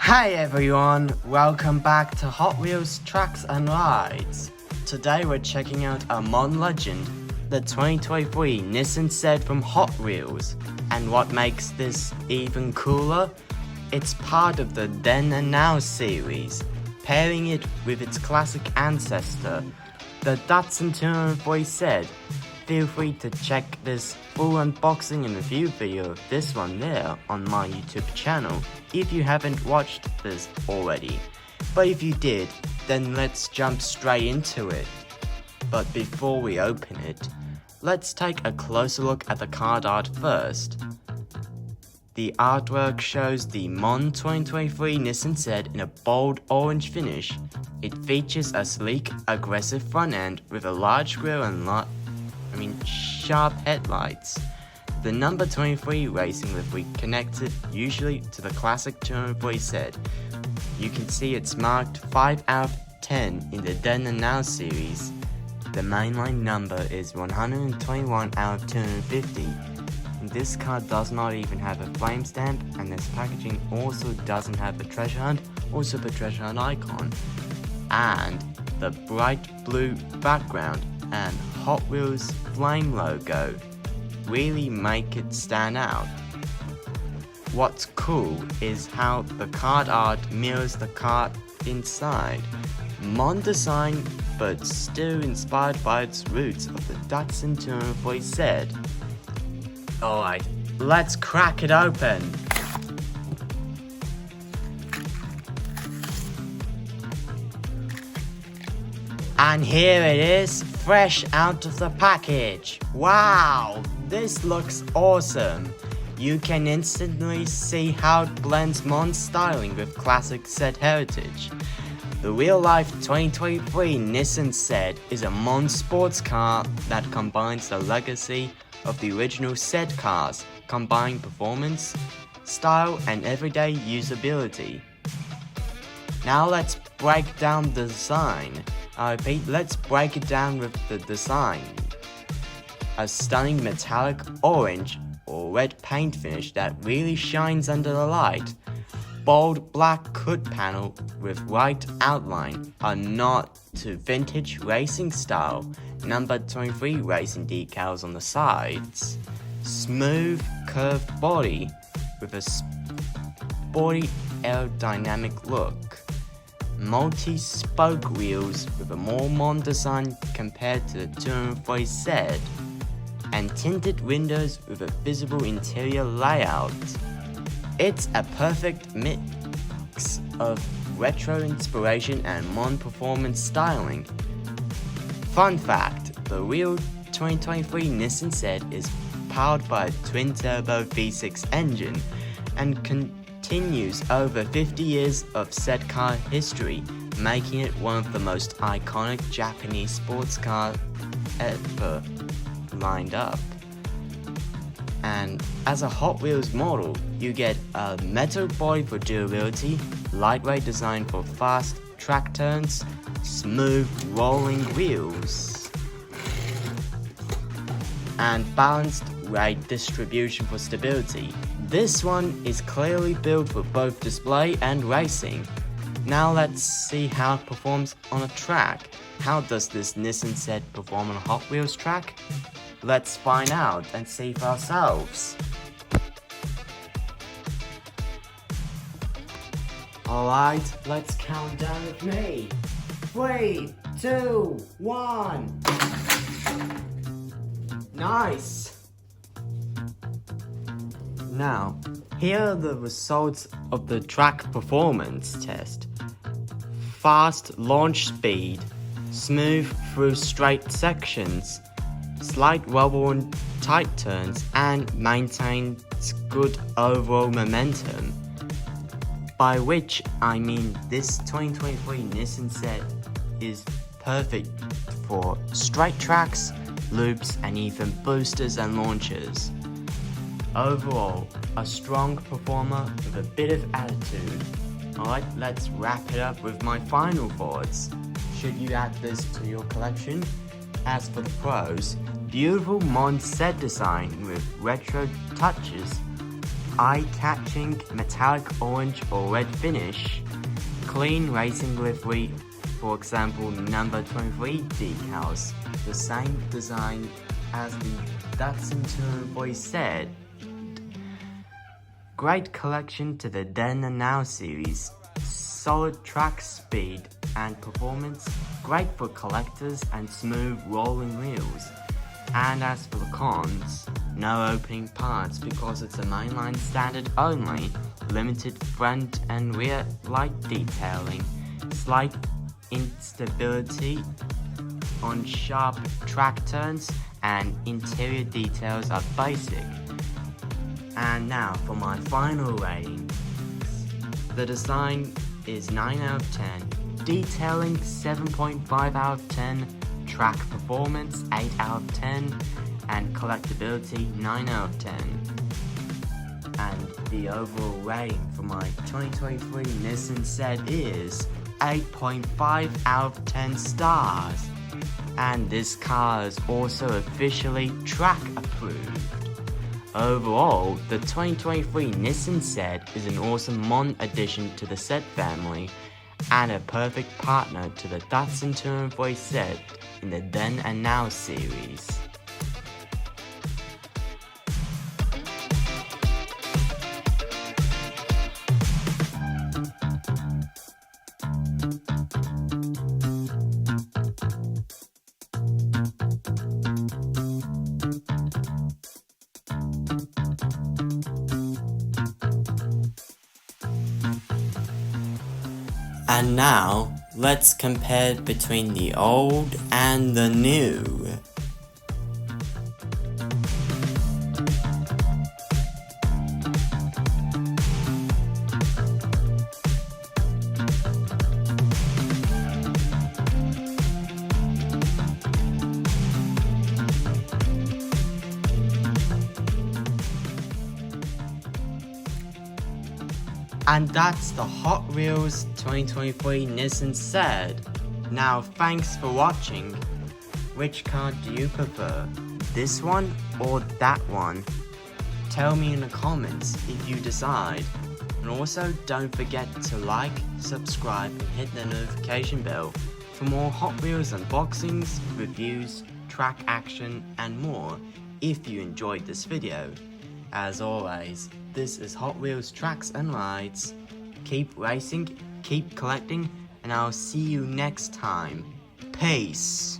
Hi everyone, welcome back to Hot Wheels Tracks and Rides. Today we're checking out a modern legend, the 2023 Nissan Z from Hot Wheels. And what makes this even cooler? It's part of the Then and Now series, pairing it with its classic ancestor, the Datsun 240 Z. Feel free to check this full unboxing and review video of this one there on my YouTube channel if you haven't watched this already. But if you did, then let's jump straight into it. But before we open it, let's take a closer look at the card art first. The artwork shows the Mon 2023 Nissan Z in a bold orange finish. It features a sleek, aggressive front end with a large grille and sharp headlights. The number 23 racing livery connected usually to the classic 240 Z. You can see it's marked 5 out of 10 in the Then and Now series. The mainline number is 121 out of 250. This card does not even have a frame stamp, and this packaging also doesn't have a treasure hunt or super treasure hunt icon. And the bright blue background and Hot Wheels flame logo really make it stand out. What's cool is how the card art mirrors the card inside. Mon design, but still inspired by its roots of the Datsun 240 Z. Alright, let's crack it open. And here it is, fresh out of the package. Wow, this looks awesome. You can instantly see how it blends Mon's styling with classic Z heritage. The real-life 2023 Nissan Z is a Mon sports car that combines the legacy of the original Z cars, combining performance, style, and everyday usability. Now let's break down the design. I repeat, let's break it down with the design. A stunning metallic orange or red paint finish that really shines under the light. Bold black hood panel with white outline, a nod to vintage racing style. Number 23 racing decals on the sides. Smooth curved body with a sporty aerodynamic look. Multi-spoke wheels with a more modern design compared to the 240 Z, and tinted windows with a visible interior layout. It's a perfect mix of retro inspiration and modern performance styling. Fun fact, the real 2023 Nissan Z is powered by a twin-turbo V6 engine and continues over 50 years of Z car history, making it one of the most iconic Japanese sports cars ever lined up. And as a Hot Wheels model, you get a metal body for durability, lightweight design for fast track turns, smooth rolling wheels, and balanced weight distribution for stability. This one is clearly built for both display and racing. Now let's see how it performs on a track. How does this Nissan Z perform on a Hot Wheels track? Let's find out and see for ourselves. Alright, let's count down with me. 3, 2, 1. Nice! Now, here are the results of the track performance test. Fast launch speed, smooth through straight sections, slight wobble on tight turns, and maintains good overall momentum. By which I mean this 2023 Nissan Z is perfect for straight tracks, loops, and even boosters and launches. Overall, a strong performer with a bit of attitude. Alright, let's wrap it up with my final thoughts. Should you add this to your collection? As for the pros, beautiful Mon Z design with retro touches, eye-catching metallic orange or red finish, clean racing livery, for example number 23 decals, the same design as the Datsun voice said. Great collection to the Then and Now series, solid track speed and performance, great for collectors and smooth rolling wheels. And as for the cons, no opening parts because it's a mainline standard only, limited front and rear light detailing, slight instability on sharp track turns, and interior details are basic. And now for my final rating. The design is 9 out of 10, detailing 7.5 out of 10, track performance 8 out of 10, and collectibility 9 out of 10. And the overall rating for my 2023 Nissan Z is 8.5 out of 10 stars. And this car is also officially track approved. Overall, the 2023 Nissan Z is an awesome mod addition to the Z family and a perfect partner to the Datsun voice Z in the Then and Now series. And now, let's compare between the old and the new. And that's the Hot Wheels 2023 Nissan Z. Now thanks for watching. Which car do you prefer? This one or that one? Tell me in the comments if you decide. And also don't forget to like, subscribe and hit the notification bell for more Hot Wheels unboxings, reviews, track action and more if you enjoyed this video. As always, this is Hot Wheels Tracks and Rides. Keep racing, keep collecting, and I'll see you next time. Peace!